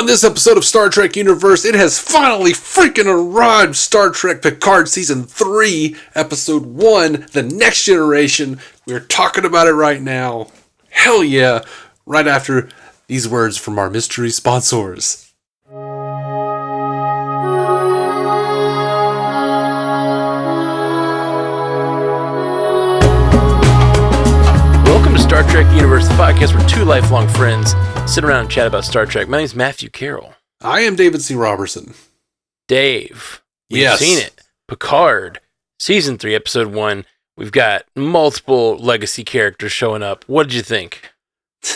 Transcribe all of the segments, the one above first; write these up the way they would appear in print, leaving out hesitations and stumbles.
On this episode of Star Trek Universe, it has finally freaking arrived. Star Trek Picard Season 3, Episode 1, The Next Generation. We're talking about it right now. Hell yeah. Right after these words from our mystery sponsors. Welcome to Star Trek Universe, the podcast where two lifelong friends sit around and chat about Star Trek. My name is Matthew Carroll. I am David C. Robertson. Dave, we've Yes. seen it. Picard, Season 3, Episode 1. We've got multiple legacy characters showing up. What did you think?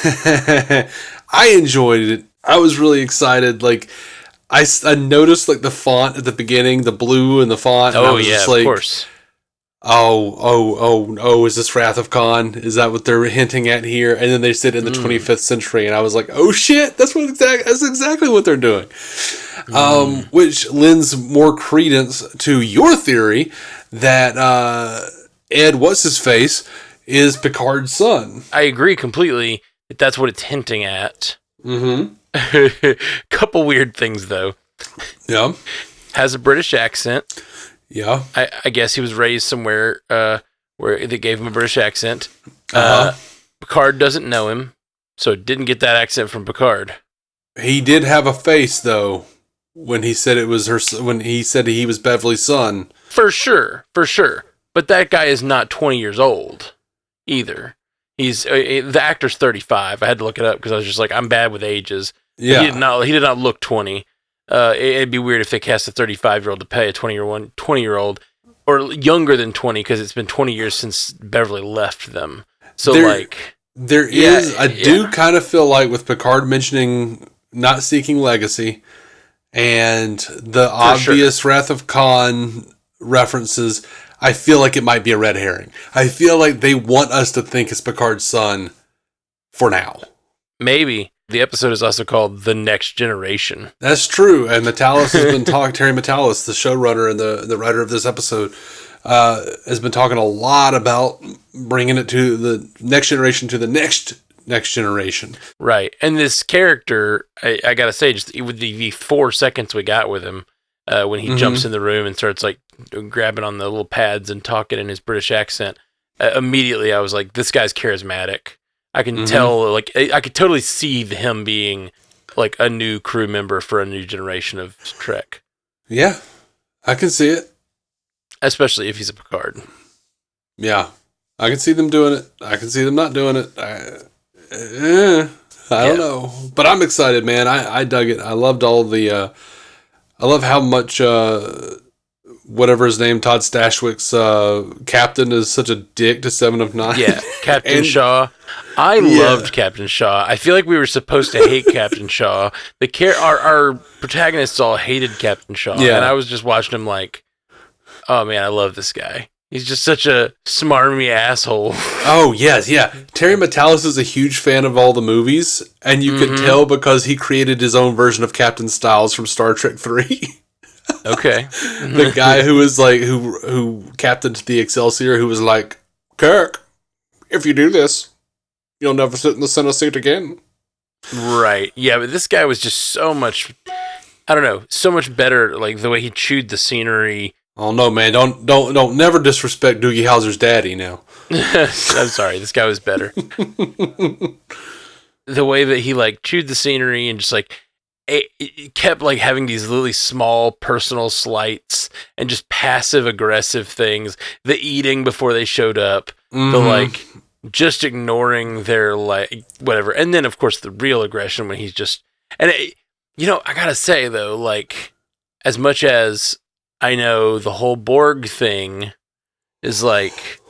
I enjoyed it. I was really excited. Like, I noticed like the font at the beginning, the blue and the font. And I Oh, was yeah, just of like, course. Oh, is this Wrath of Khan? Is that what they're hinting at here? And then they said in the 25th century, and I was like, oh shit, that's exactly what they're doing. Which lends more credence to your theory that Ed What's-His-Face is Picard's son. I agree completely that that's what it's hinting at. Mm-hmm. Couple weird things, though. Yeah. Has a British accent. Yeah. I guess he was raised somewhere where they gave him a British accent. Picard doesn't know him, so didn't get that accent from Picard. He did have a face, though, when he said it was when he said he was Beverly's son. For sure. But that guy is not 20 years old either. He's the actor's 35. I had to look it up because I was just like, I'm bad with ages. Yeah. He did not look 20. It'd be weird if they cast a 35-year-old to play a 20-year-old or younger than 20 because it's been 20 years since Beverly left them. So I do kind of feel like with Picard mentioning not seeking legacy and the obvious Wrath of Khan references, I feel like it might be a red herring. I feel like they want us to think it's Picard's son for now. Maybe. The episode is also called The Next Generation. That's true. And Metalis has been talking, Terry Metalis, the showrunner and the writer of this episode, has been talking a lot about bringing it to the next generation to the next generation. Right. And this character, I got to say, just with the 4 seconds we got with him, when he jumps in the room and starts like grabbing on the little pads and talking in his British accent, immediately I was like, this guy's charismatic. I can tell, like, I could totally see him being like a new crew member for a new generation of Trek. Yeah, I can see it. Especially if he's a Picard. Yeah, I can see them doing it. I can see them not doing it. I don't know. But I'm excited, man. I dug it. I loved all the... I love how much... whatever his name, Todd Stashwick's captain is such a dick to Seven of Nine. Yeah, Captain Shaw. I loved Captain Shaw. I feel like we were supposed to hate Captain Shaw. Our protagonists all hated Captain Shaw. Yeah. And I was just watching him like, oh man, I love this guy. He's just such a smarmy asshole. Oh, yes, yeah. Terry Metalis is a huge fan of all the movies, and you could tell because he created his own version of Captain Styles from Star Trek 3. Okay. The guy who was like, who captained the Excelsior, who was like, Kirk, if you do this, you'll never sit in the center seat again. Right. Yeah, but this guy was just so much, I don't know, so much better, like the way he chewed the scenery. Oh no, man, don't never disrespect Doogie Howser's daddy now. I'm sorry, this guy was better. The way that he like chewed the scenery and just like, it kept like having these really small personal slights and just passive aggressive things. The eating before they showed up, the like just ignoring their like whatever, and then of course the real aggression when he's just I gotta say though, like as much as I know the whole Borg thing is like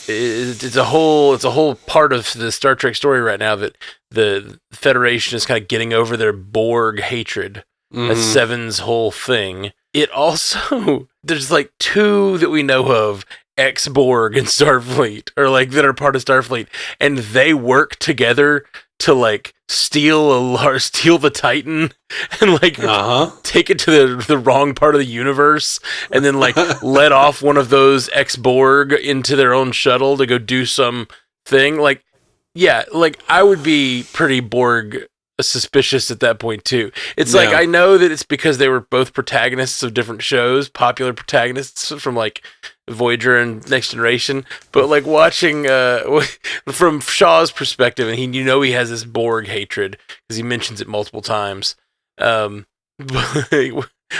it's a whole part of the Star Trek story right now that the Federation is kind of getting over their Borg hatred. That's Seven's whole thing. It also, there's like 2 that we know of, ex-Borg in Starfleet, or like that are part of Starfleet, and they work together to like steal the Titan and like take it to the wrong part of the universe, and then like let off one of those ex-Borg into their own shuttle to go do some thing. Like, yeah, like I would be pretty Borg suspicious at that point too. It's like, I know that it's because they were both protagonists of different shows, popular protagonists from like Voyager and Next Generation, but like watching from Shaw's perspective, and he has this Borg hatred because he mentions it multiple times.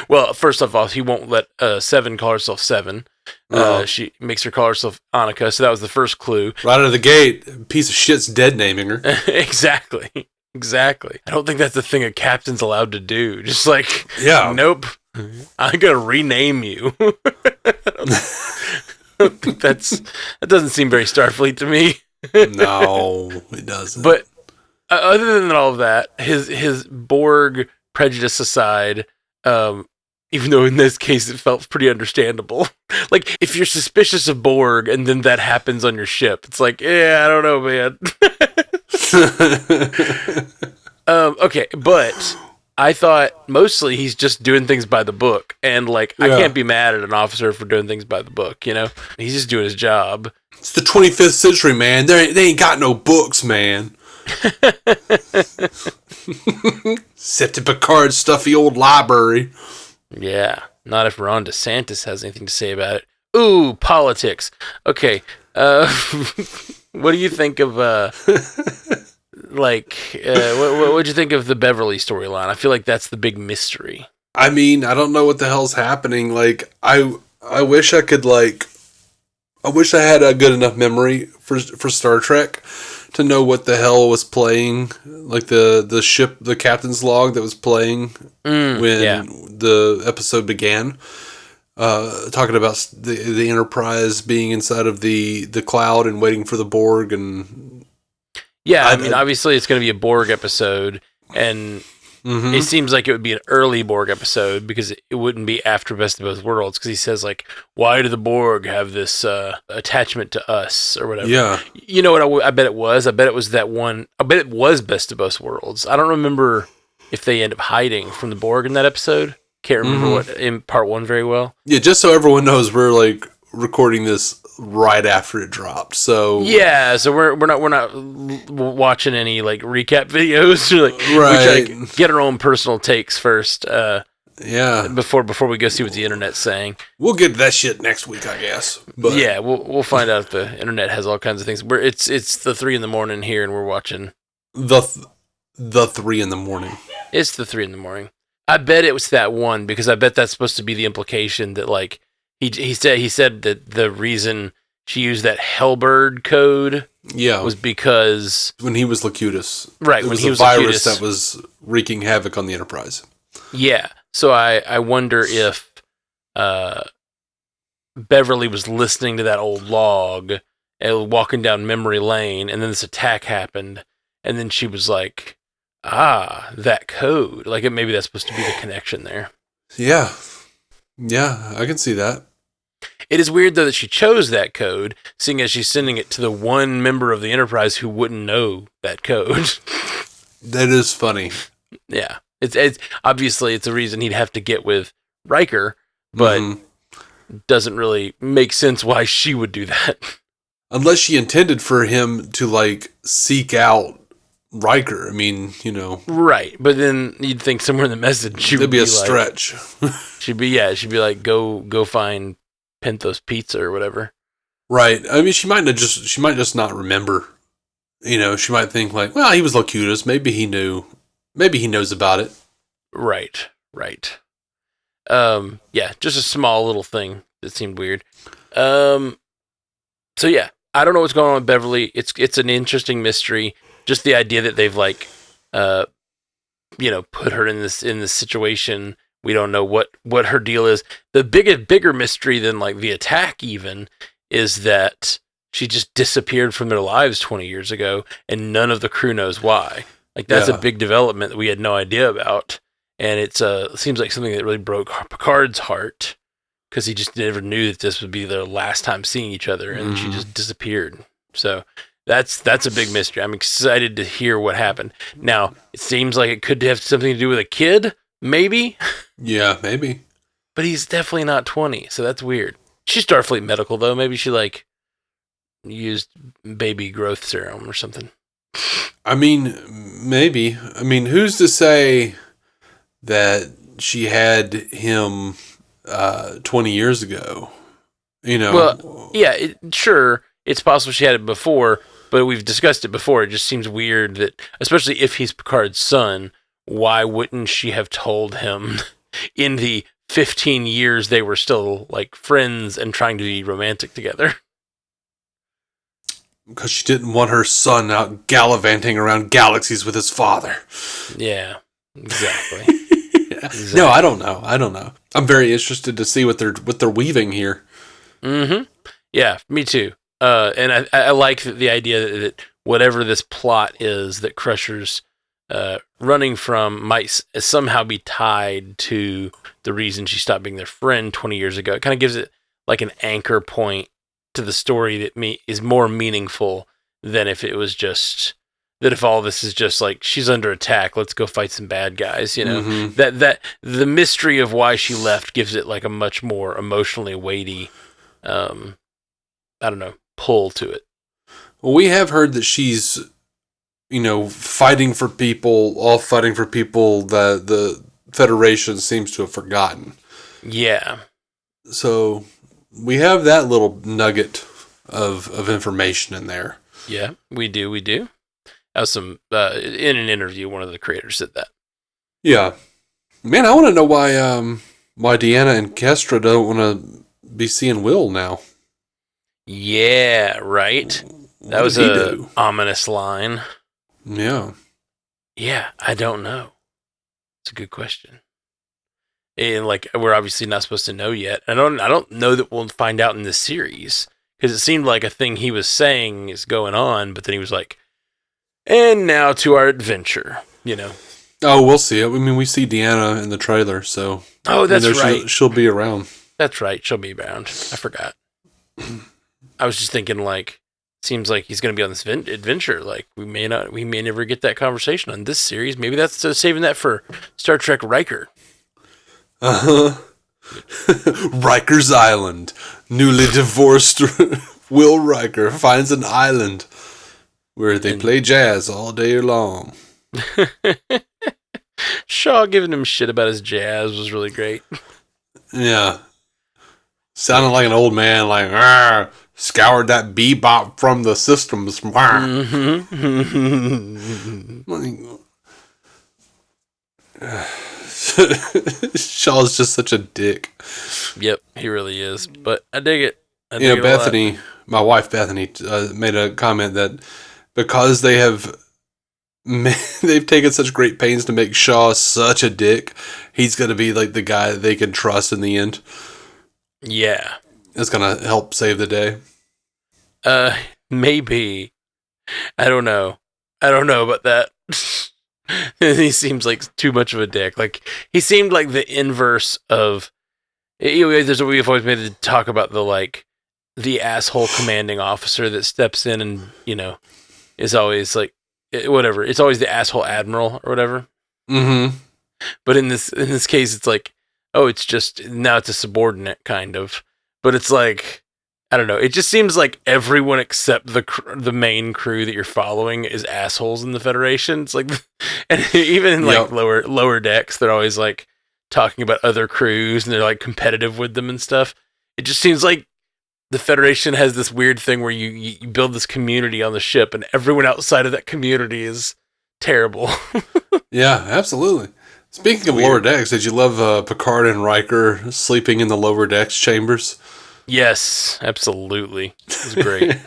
Well, first of all, he won't let Seven call herself Seven. She makes her call herself Annika, so that was the first clue. Right out of the gate, piece of shit's dead naming her. Exactly. I don't think that's the thing a captain's allowed to do. Just like, nope, I'm gonna rename you. That doesn't seem very Starfleet to me. No, it doesn't. But other than all of that, his Borg prejudice aside, even though in this case it felt pretty understandable. Like, if you're suspicious of Borg and then that happens on your ship, it's like, I don't know, man. Okay, but I thought mostly he's just doing things by the book, and like, I can't be mad at an officer for doing things by the book, you know? He's just doing his job. It's the 25th century, man. They ain't got no books, man. Except to Picard's stuffy old library. Yeah, not if Ron DeSantis has anything to say about it. Ooh, politics. Okay, what do you think of, what'd you think of the Beverly storyline? I feel like that's the big mystery. I mean, I don't know what the hell's happening. Like, I wish I could, like, I wish I had a good enough memory for Star Trek to know what the hell was playing, like the ship, the captain's log that was playing when the episode began. Talking about the Enterprise being inside of the cloud and waiting for the Borg, and I mean, obviously it's going to be a Borg episode, and it seems like it would be an early Borg episode because it wouldn't be after Best of Both Worlds, because he says like, why do the Borg have this attachment to us or whatever? Yeah, you know what? I bet it was. I bet it was that one. I bet it was Best of Both Worlds. I don't remember if they end up hiding from the Borg in that episode. Can't remember what in part one very well. Yeah, just so everyone knows, we're like recording this right after it dropped. So so we're not watching any like recap videos. Like, right. We try to get our own personal takes first. Before we go see what the internet's saying. We'll get to that shit next week, I guess. But yeah, we'll find out if the internet has all kinds of things. It's the 3 a.m. here, and we're watching the 3 a.m. It's the 3 a.m. I bet it was that one, because I bet that's supposed to be the implication that like he said that the reason she used that Hellbird code was because when he was Locutus, right? It when he was a virus Locutus, that was wreaking havoc on the Enterprise. Yeah, so I wonder if Beverly was listening to that old log and walking down memory lane, and then this attack happened, and then she was like, that code. Like, maybe that's supposed to be the connection there. Yeah, I can see that. It is weird, though, that she chose that code, seeing as she's sending it to the one member of the Enterprise who wouldn't know that code. That is funny. Yeah. It's obviously it's a reason he'd have to get with Riker, but doesn't really make sense why she would do that. Unless she intended for him to, like, seek out Riker. I mean, you know. Right, but then you'd think somewhere in the message she would be a like, stretch. she'd be like, go find Penthos Pizza or whatever. Right. I mean, she might just not remember. You know, she might think like, well, he was Locutus. Maybe he knew. Maybe he knows about it. Right. Yeah, just a small little thing that seemed weird. So yeah, I don't know what's going on with Beverly. It's an interesting mystery. Just the idea that they've like, put her in this situation. We don't know what her deal is. The bigger mystery than like the attack even is that she just disappeared from their lives 20 years ago, and none of the crew knows why. Like, that's a big development that we had no idea about, and it seems like something that really broke Picard's heart, because he just never knew that this would be their last time seeing each other, and she just disappeared. So that's a big mystery. I'm excited to hear what happened. Now, it seems like it could have something to do with a kid, maybe. Yeah, maybe. But he's definitely not 20, so that's weird. She's Starfleet medical, though. Maybe she, like, used baby growth serum or something. I mean, maybe. I mean, who's to say that she had him 20 years ago? You Well, know? yeah, sure, it's possible she had it before, but we've discussed it before. It just seems weird that, especially if he's Picard's son, why wouldn't she have told him in the 15 years they were still like friends and trying to be romantic together? Because she didn't want her son out gallivanting around galaxies with his father. Yeah, exactly. Exactly. No, I don't know. I'm very interested to see what they're weaving here. Mm-hmm. Yeah, me too. And I like the idea that whatever this plot is that Crusher's running from might somehow be tied to the reason she stopped being their friend 20 years ago. It kind of gives it like an anchor point to the story that is more meaningful than if it was just that if all this is just like she's under attack, let's go fight some bad guys, Mm-hmm. that the mystery of why she left gives it like a much more emotionally weighty I don't know, pull to it. Well, we have heard that she's, fighting for people that the Federation seems to have forgotten. Yeah. So we have that little nugget of information in there. Yeah, we do. That was some in an interview, one of the creators said that. Yeah. Man, I want to know why Deanna and Kestra don't want to be seeing Will now. Yeah, right. That was a ominous line. Yeah. Yeah, I don't know. It's a good question. And like we're obviously not supposed to know yet. I don't know that we'll find out in this series because it seemed like a thing he was saying is going on, but then he was like, "And now to our adventure," Oh, we'll see. I mean, we see Deanna in the trailer, so. Oh, that's right. She'll be around. That's right. She'll be around. I forgot. I was just thinking, like, seems like he's going to be on this adventure. Like, we may never get that conversation on this series. Maybe that's saving that for Star Trek Riker. Riker's Island. Newly divorced Will Riker finds an island where they play jazz all day long. Shaw giving him shit about his jazz was really great. Yeah. Sounded like an old man, like, scoured that bebop from the systems. Shaw's just such a dick. Yep, he really is. But I dig it. Bethany, my wife Bethany, made a comment that because they've taken such great pains to make Shaw such a dick, he's going to be like the guy that they can trust in the end. Yeah. It's going to help save the day. Maybe. I don't know about that. He seems like too much of a dick. Like, he seemed like the inverse of... There's what we've always made to talk about the asshole commanding officer that steps in and, is always like, whatever. It's always the asshole admiral or whatever. Mm-hmm. But in this case, it's like, oh, it's just, now it's a subordinate kind of. But it's like, I don't know. It just seems like everyone except the main crew that you're following is assholes in the Federation. It's like, and even in like lower decks, they're always like talking about other crews and they're like competitive with them and stuff. It just seems like the Federation has this weird thing where you build this community on the ship and everyone outside of that community is terrible. Yeah, absolutely. Speaking of lower decks, did you love Picard and Riker sleeping in the lower decks chambers? Yes, absolutely. It was great.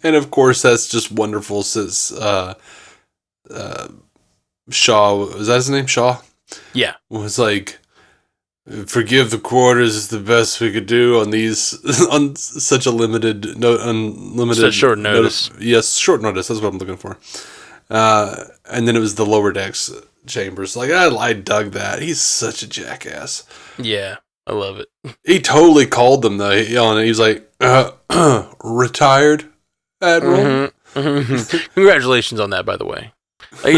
And of course, that's just wonderful since Shaw, was that his name? Shaw? Yeah. Was like, forgive the quarters is the best we could do on these, on such a unlimited. Such short notice. Yes, short notice. That's what I'm looking for. And then it was the lower decks chambers. Like, I dug that. He's such a jackass. Yeah. I love it. He totally called them though. He was like, "Retired Admiral." Mm-hmm. Congratulations on that, by the way. Like,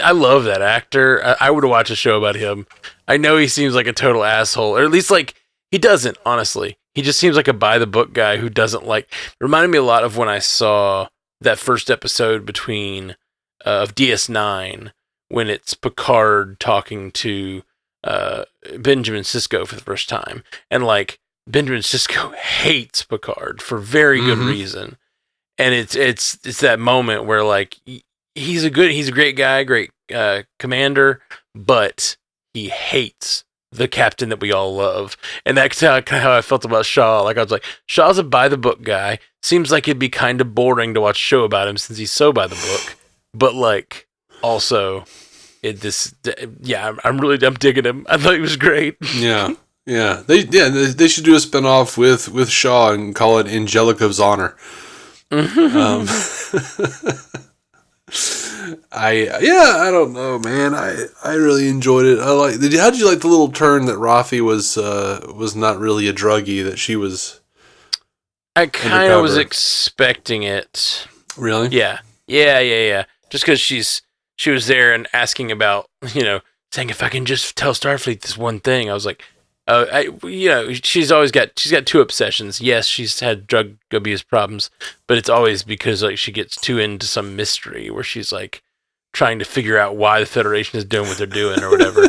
I love that actor. I would watch a show about him. I know he seems like a total asshole, or at least like he doesn't. Honestly, he just seems like a by the book guy who doesn't like. Reminded me a lot of when I saw that first episode between of DS9 when it's Picard talking to Benjamin Sisko for the first time, and like Benjamin Sisko hates Picard for very good reason, and it's that moment where like he's a great guy, great commander, but he hates the captain that we all love. And that's kind of how I felt about Shaw. Like I was like, Shaw's a by the book guy. Seems like it'd be kind of boring to watch a show about him since he's so by the book. But like, also, I'm digging him. I thought he was great. Yeah. They should do a spinoff with Shaw and call it Angelica's Honor. I don't know, man. I really enjoyed it. How did you like the little turn that Rafi was not really a druggie, that she was? I kind of was expecting it. Really? Yeah. Just because she was there and asking about, saying if I can just tell Starfleet this one thing. I was like, she's got two obsessions. Yes, she's had drug abuse problems, but it's always because like she gets too into some mystery where she's like trying to figure out why the Federation is doing what they're doing or whatever.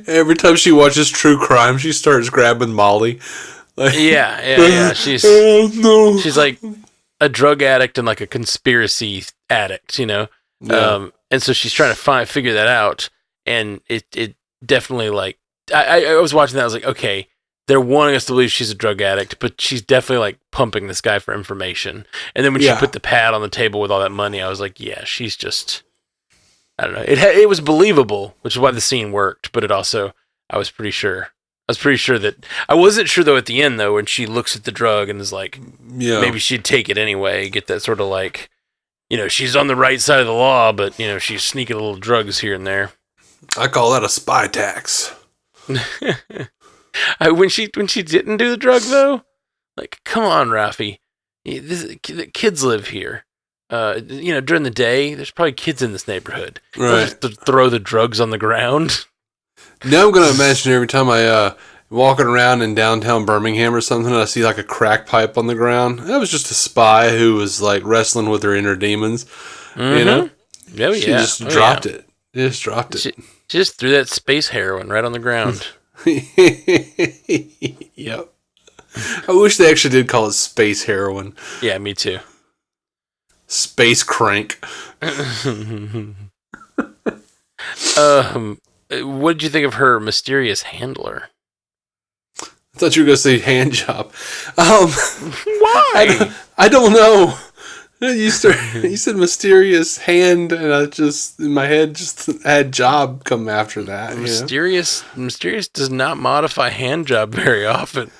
Every time she watches true crime, she starts grabbing Molly. Like, yeah. She's like a drug addict and like a conspiracy addict, Yeah. And so she's trying to figure that out, and it definitely like. I was watching that. I was like, okay, they're wanting us to believe she's a drug addict, but she's definitely like pumping this guy for information. And then when she put the pad on the table with all that money, I was like, yeah, she's just, I don't know. It was believable, which is why the scene worked. But it also, I was pretty sure that I wasn't sure though at the end though when she looks at the drug and is like, maybe she'd take it anyway. Get that sort of like, she's on the right side of the law, but she's sneaking little drugs here and there. I call that a spy tax. When she didn't do the drug though, like come on, Rafi, the kids live here. During the day, there's probably kids in this neighborhood. Right. Just throw the drugs on the ground. Now I'm gonna imagine every time I walking around in downtown Birmingham or something, I see like a crack pipe on the ground. That was just a spy who was like wrestling with her inner demons. Oh, She just dropped it. She just dropped it. She just threw that space heroin right on the ground. Yep. I wish they actually did call it space heroin. Yeah, me too. Space crank. What did you think of her mysterious handler? I thought you were going to say hand job. Why? I don't know. You said mysterious hand, and I just in my head just had job come after that. Mysterious does not modify hand job very often,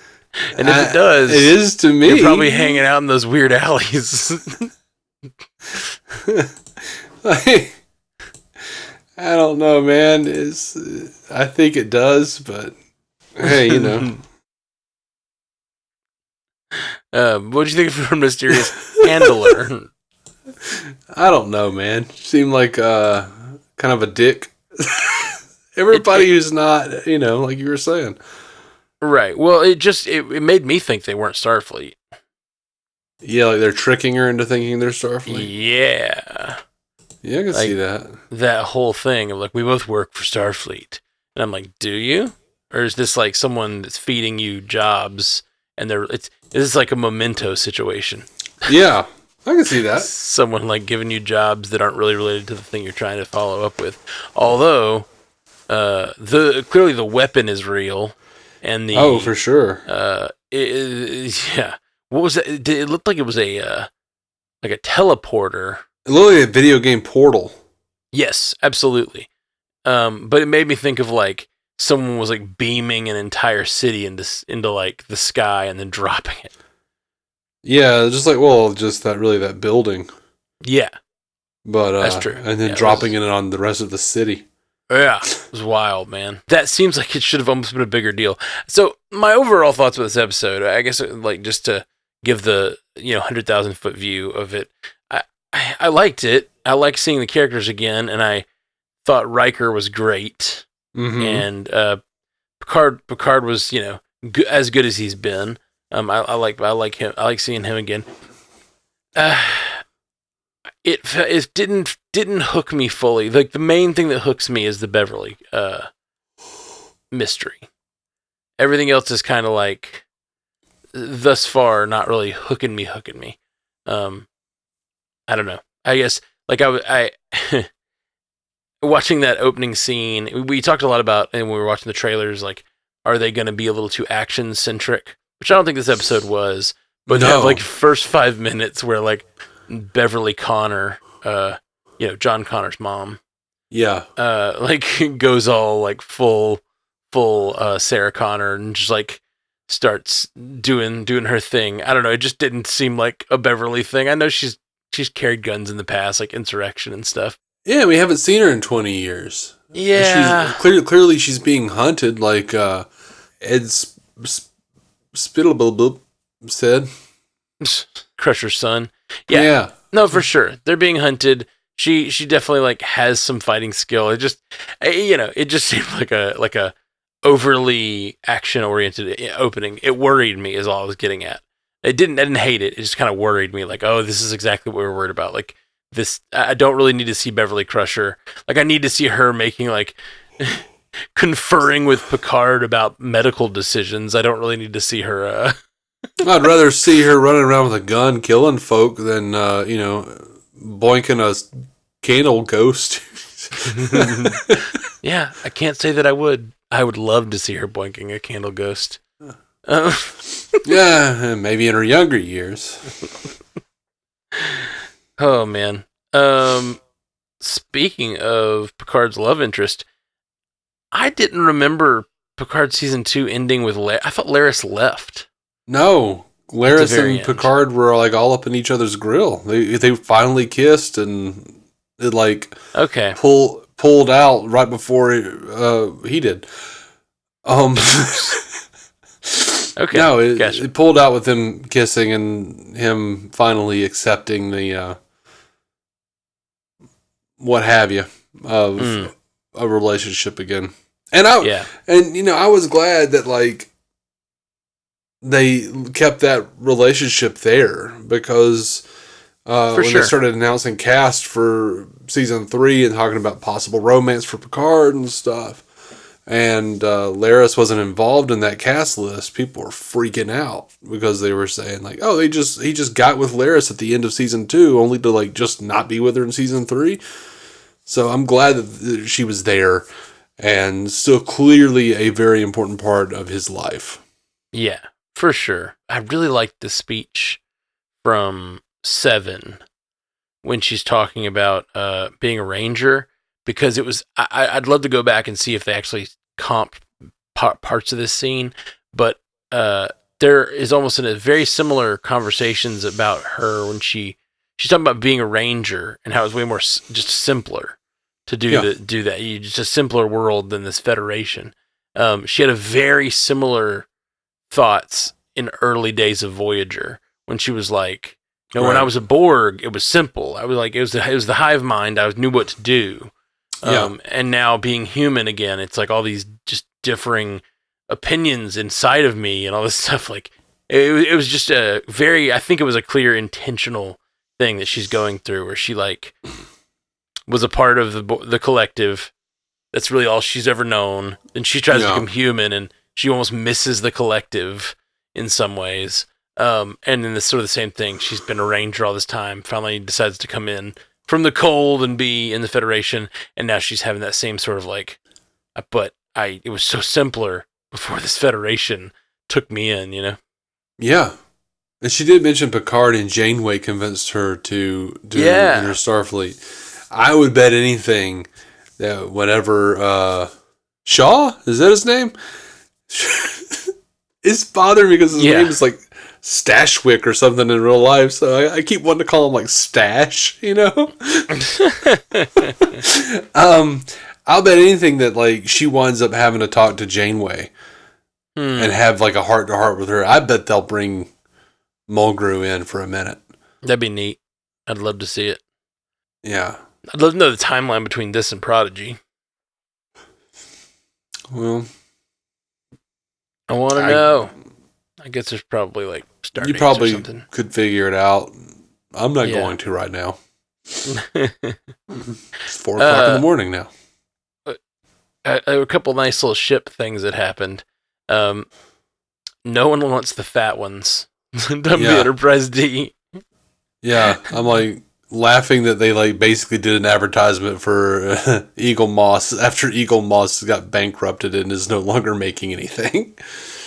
and if it does, it is to me. You're probably hanging out in those weird alleys. I don't know, man. I think it does, but hey, what do you think of her mysterious handler? I don't know, man. Seemed like kind of a dick. Everybody who's not, like you were saying. Right. Well, it made me think they weren't Starfleet. Yeah, like they're tricking her into thinking they're Starfleet. Yeah. Yeah, I can see that. That whole thing of like, we both work for Starfleet. And I'm like, do you? Or is this like someone that's feeding you jobs and this is like a Memento situation? Yeah, I can see that. Someone like giving you jobs that aren't really related to the thing you're trying to follow up with. Although, clearly the weapon is real. And for sure. Yeah. What was it? It looked like it was a teleporter. It looked like a video game Portal. Yes, absolutely. But it made me think of like someone was like beaming an entire city into like the sky and then dropping it. Yeah, just like that building. Yeah, but that's true. And then dropping it on the rest of the city. Yeah, it was wild, man. That seems like it should have almost been a bigger deal. So my overall thoughts about this episode, I guess, like just to give the 100,000-foot view of it, I liked it. I liked seeing the characters again, and I thought Riker was great, and Picard was as good as he's been. I like him. I like seeing him again. it didn't hook me fully. Like the main thing that hooks me is the Beverly mystery. Everything else is kind of like thus far not really hooking me. I don't know. I guess like I watching that opening scene, we talked a lot about, and we were watching the trailers, like, are they going to be a little too action centric? Which I don't think this episode was, but they have like first 5 minutes where like Beverly Connor, John Connor's mom, like goes all like full Sarah Connor and just like starts doing her thing. I don't know. It just didn't seem like a Beverly thing. I know she's carried guns in the past, like insurrection and stuff. Yeah, we haven't seen her in 20 years. Yeah. Clearly she's being hunted, like Ed Spittlebub said. Crusher's son. Yeah. No, for sure. They're being hunted. She definitely like has some fighting skill. It just seemed like a overly action oriented opening. It worried me is all I was getting at. I didn't hate it. It just kind of worried me. Like, oh, this is exactly what we were worried about. Like this, I don't really need to see Beverly Crusher. Like I need to see her making like conferring with Picard about medical decisions. I don't really need to see her. I'd rather see her running around with a gun killing folk than boinking a candle ghost. Yeah, I can't say that I would. I would love to see her boinking a candle ghost. Yeah, maybe in her younger years. Oh man. Speaking of Picard's love interest, I didn't remember Picard season 2 ending with I thought Laris left. No, Laris and end. Picard were like all up in each other's grill. They finally kissed, and it like pulled out right before he did. Okay. No, gotcha. it pulled out with them kissing and him finally accepting the what have you of a relationship again. And I was glad that like they kept that relationship there, because they started announcing cast for season 3 and talking about possible romance for Picard and stuff, and Laris wasn't involved in that cast list, people were freaking out because they were saying like, oh, he just got with Laris at the end of season 2 only to like just not be with her in season 3. So I'm glad that she was there and still clearly a very important part of his life. Yeah. For sure. I really liked the speech from 7 when she's talking about being a ranger, because it was, I'd love to go back and see if they actually comp parts of this scene, but there is almost a very similar conversations about her when she's talking about being a ranger and how it's way more just simpler to do that. Just a simpler world than this Federation. She had a very similar thoughts in early days of Voyager when she was like, when I was a Borg, it was simple. I was like, it was the hive mind. I knew what to do. And now being human again, it's like all these just differing opinions inside of me and all this stuff. Like it was just I think it was a clear intentional thing that she's going through, where she like was a part of the collective. That's really all she's ever known. And she tries to become human, and she almost misses the collective in some ways. And then this sort of the same thing. She's been a ranger all this time, finally decides to come in from the cold and be in the Federation. And now she's having that same sort of like, it was so simpler before this Federation took me in, you know? Yeah. And she did mention Picard and Janeway convinced her to enter Starfleet. I would bet anything that whenever, Shaw? Is that his name? It's bothering me because his name is like Stashwick or something in real life, so I keep wanting to call him like Stash, you know? I'll bet anything that like she winds up having to talk to Janeway and have like a heart-to-heart with her. I bet they'll bring Mulgrew in for a minute. That'd be neat. I'd love to see it. Yeah. I'd love to know the timeline between this and Prodigy. Well, I want to know. I guess there's probably like start dates or something. You probably could figure it out. I'm not going to right now. It's 4:00 in the morning now. A couple nice little ship things that happened. No one wants the fat ones. The Enterprise D. Yeah, I'm like laughing that they like basically did an advertisement for Eagle Moss after Eagle Moss got bankrupted and is no longer making anything.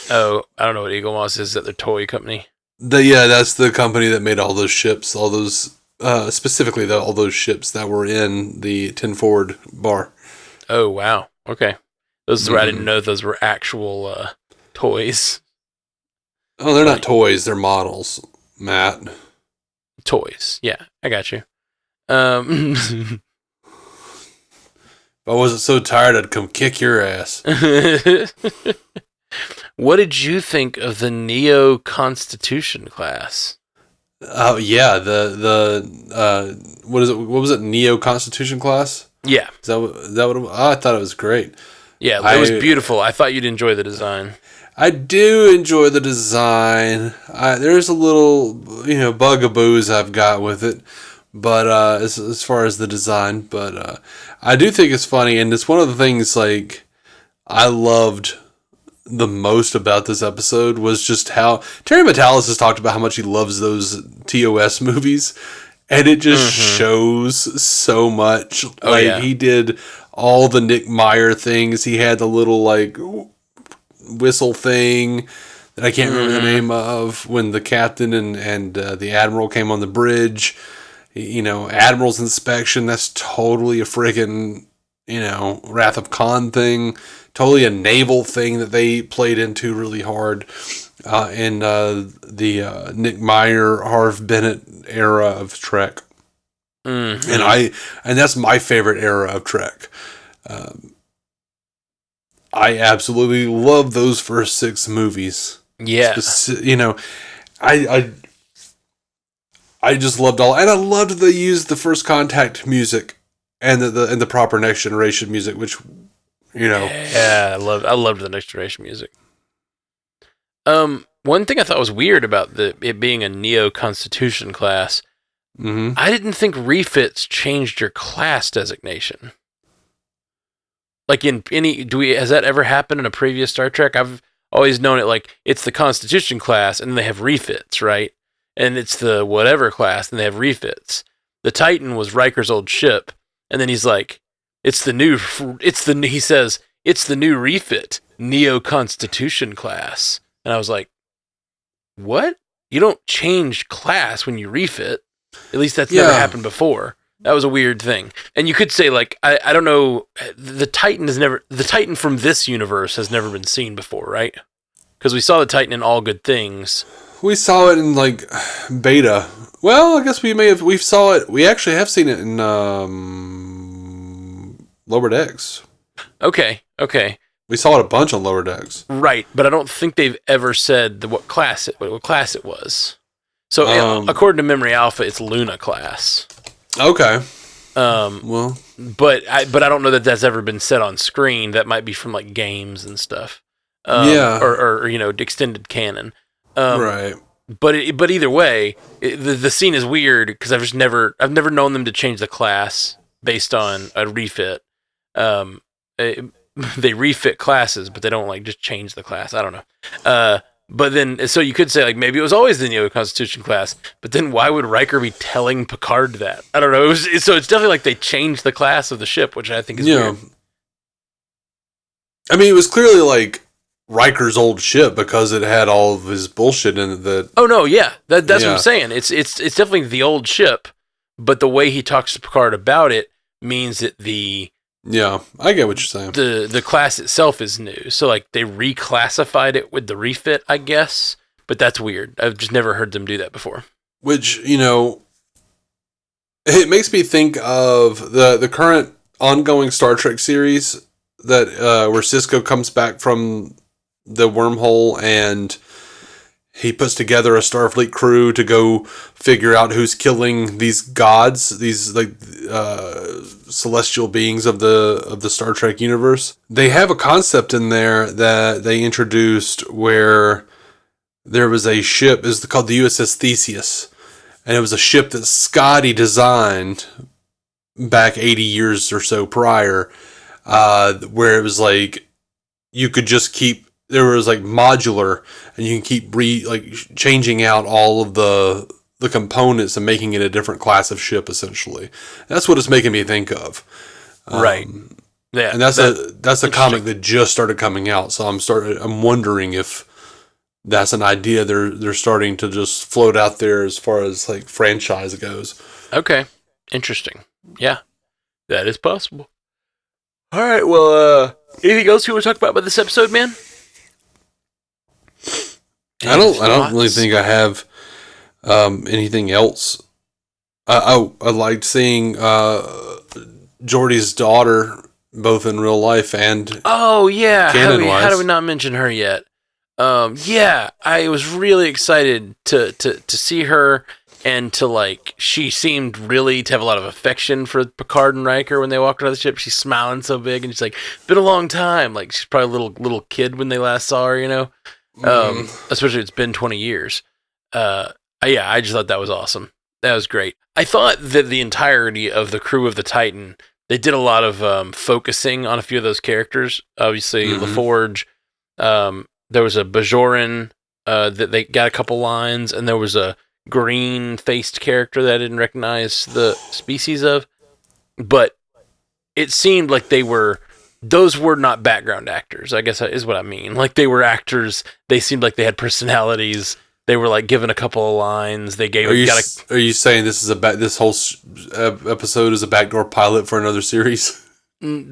Oh, I don't know what Eagle Moss is. Is that their toy company? That's the company that made all those ships, all those specifically all those ships that were in the 10 Forward bar. Oh wow, okay. Those I didn't know those were actual toys. Oh, they're not toys; they're models, Matt. Toys, yeah, I got you. If I wasn't so tired, I'd come kick your ass. What did you think of the Neo Constitution class? Oh yeah, the what is it? What was it? Neo Constitution class? Yeah, is that what? I thought it was great. Yeah, it was beautiful. I thought you'd enjoy the design. I do enjoy the design. There's a little bugaboos I've got with it, but as far as the design, but I do think it's funny, and it's one of the things like I loved the most about this episode was just how Terry Matalas has talked about how much he loves those TOS movies, and it just shows so much. He did all the Nick Meyer things. He had the little like whistle thing that I can't remember the name of when the captain and the admiral came on the bridge. Admiral's inspection. That's totally a friggin' Wrath of Khan thing. Totally a naval thing that they played into really hard in the Nick Meyer, Harv Bennett era of Trek. And that's my favorite era of Trek. I absolutely love those first 6 movies. Yeah. I just loved all, and I loved they used the First Contact music and the proper Next Generation music, which Yeah, I loved the Next Generation music. One thing I thought was weird about it being a Neo Constitution class, I didn't think refits changed your class designation. Like has that ever happened in a previous Star Trek? I've always known it like it's the Constitution class and then they have refits, right? And it's the whatever class and they have refits. The Titan was Riker's old ship, and then he's like, he says it's the new refit, Neo Constitution class. And I was like, what? You don't change class when you refit. At least that's never happened before. That was a weird thing. And you could say, like, I don't know, the Titan from this universe has never been seen before, right? Because we saw the Titan in All Good Things. We saw it in, like, beta. Well, I guess we actually have seen it in Lower Decks. Okay. We saw it a bunch on Lower Decks. Right, but I don't think they've ever said what class it was. So, according to Memory Alpha, it's Luna class. Okay. But I don't know that that's ever been said on screen. That might be from like games and stuff. Or extended canon. Right. But either way, the scene is weird because I've never known them to change the class based on a refit. They refit classes, but they don't like just change the class. I don't know. But then, so you could say like maybe it was always the Neo Constitution class, but then why would Riker be telling Picard that? I don't know. So it's definitely like they changed the class of the ship, which I think is weird. I mean, it was clearly like Riker's old ship because it had all of his bullshit in it. That oh no, yeah, that's what I'm saying. It's definitely the old ship, but the way he talks to Picard about it means that yeah, I get what you're saying. The class itself is new. So, like, they reclassified it with the refit, I guess. But that's weird. I've just never heard them do that before. Which, it makes me think of the current ongoing Star Trek series that where Sisko comes back from the wormhole and he puts together a Starfleet crew to go figure out who's killing these gods, these like celestial beings of the Star Trek universe. They have a concept in there that they introduced where there was a ship, is called the USS Theseus, and it was a ship that Scotty designed back 80 years or so prior, where it was like you could just keep, there was like modular, and you can keep changing out all of the components and making it a different class of ship. Essentially, that's what it's making me think of. Right. Yeah, and that's a comic that just started coming out. So I'm wondering if that's an idea they're starting to just float out there as far as like franchise goes. Okay, interesting. Yeah, that is possible. All right. Well, anything else you want to talk about this episode, man? I don't really think I have anything else. I liked seeing Geordi's daughter both in real life and canon-wise. How do we not mention her yet? I was really excited to see her, and she seemed really to have a lot of affection for Picard and Riker when they walked around the ship. She's smiling so big, and she's like, been a long time. Like, she's probably a little kid when they last saw her, you know? Especially it's been 20 years. I just thought that was awesome. That was great. I thought that the entirety of the crew of the Titan, they did a lot of focusing on a few of those characters. Obviously, LaForge. There was a Bajoran that they got a couple lines, and there was a green-faced character that I didn't recognize the species of. But it seemed like those were not background actors, I guess is what I mean. Like, they were actors. They seemed like they had personalities. They were like given a couple of lines. They gave. Are you saying this is this whole episode is a backdoor pilot for another series?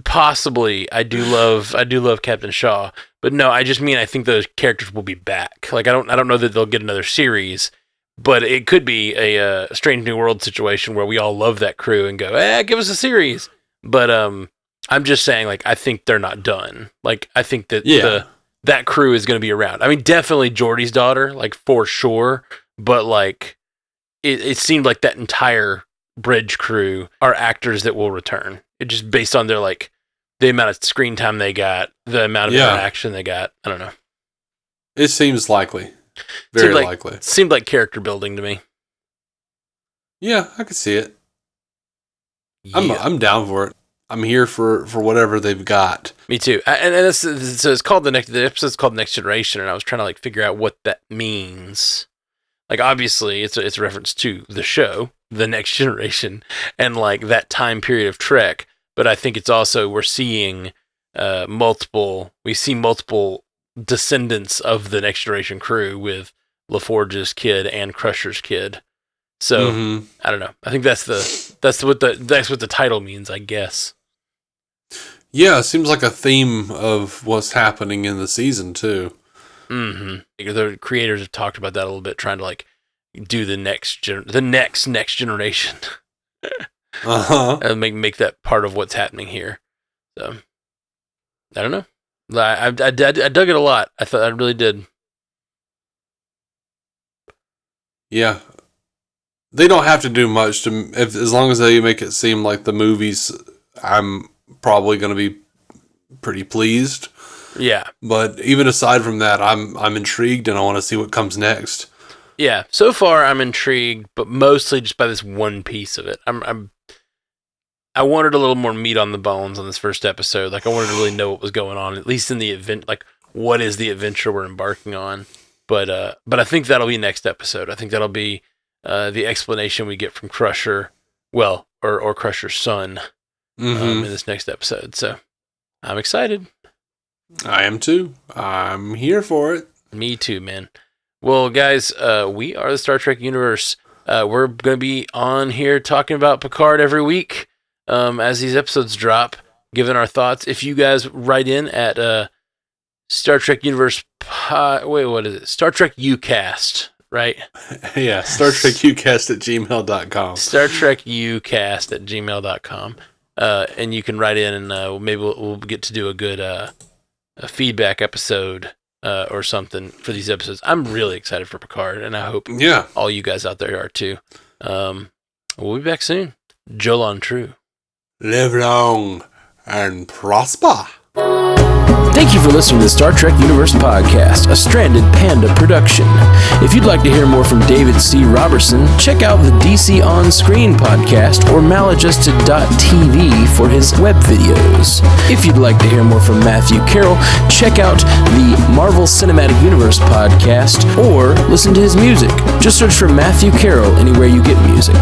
Possibly. I do love Captain Shaw, but no, I just mean I think those characters will be back. Like, I don't know that they'll get another series, but it could be a Strange New World situation where we all love that crew and go, give us a series. But I'm just saying, like, I think they're not done. Like, I think that that crew is going to be around. I mean, definitely Geordi's daughter, like, for sure. But, like, it seemed like that entire bridge crew are actors that will return. It just based on their, like, the amount of screen time they got, the amount of interaction they got. I don't know. It seems likely. Very likely. Seemed like character building to me. Yeah, I could see it. Yeah. I'm down for it. I'm here for whatever they've got. Me too. And so it's called the episode's called Next Generation, and I was trying to like figure out what that means. Like, obviously, it's a reference to the show, The Next Generation, and like that time period of Trek. But I think it's also we're seeing multiple descendants of the Next Generation crew with LaForge's kid and Crusher's kid. So I don't know. I think that's what the title means, I guess. Yeah, it seems like a theme of what's happening in the season too. Mm-hmm. The creators have talked about that a little bit, trying to like do the next generation, and make that part of what's happening here. So I don't know. I dug it a lot. I thought I really did. Yeah. They don't have to do much as long as they make it seem like the movies. I'm probably going to be pretty pleased. Yeah, but even aside from that, I'm intrigued and I want to see what comes next. Yeah, so far I'm intrigued, but mostly just by this one piece of it. I wanted a little more meat on the bones on this first episode. Like, I wanted to really know what was going on, at least in the event. Like, what is the adventure we're embarking on? But I think that'll be next episode. I think that'll be the explanation we get from Crusher, or Crusher's son, in this next episode. So I'm excited. I am too. I'm here for it. Me too, man. Well, guys, we are the Star Trek universe. We're going to be on here talking about Picard every week as these episodes drop, giving our thoughts. If you guys write in at Star Trek Universe... what is it? Star Trek Ucast, right? Yeah, Star Trek Ucast at gmail.com. Star Trek Ucast at gmail.com. And you can write in and maybe we'll get to do a good a feedback episode or something for these episodes. I'm really excited for Picard, and I hope all you guys out there are too. We'll be back soon. Jolon True. Live long and prosper. Thank Thank you for listening to the Star Trek Universe Podcast, a Stranded Panda production. If you'd like to hear more from David C. Robertson, check out the DC On Screen podcast or maladjusted.tv for his web videos. If you'd like to hear more from Matthew Carroll, check out the Marvel Cinematic Universe podcast or listen to his music. Just search for Matthew Carroll anywhere you get music.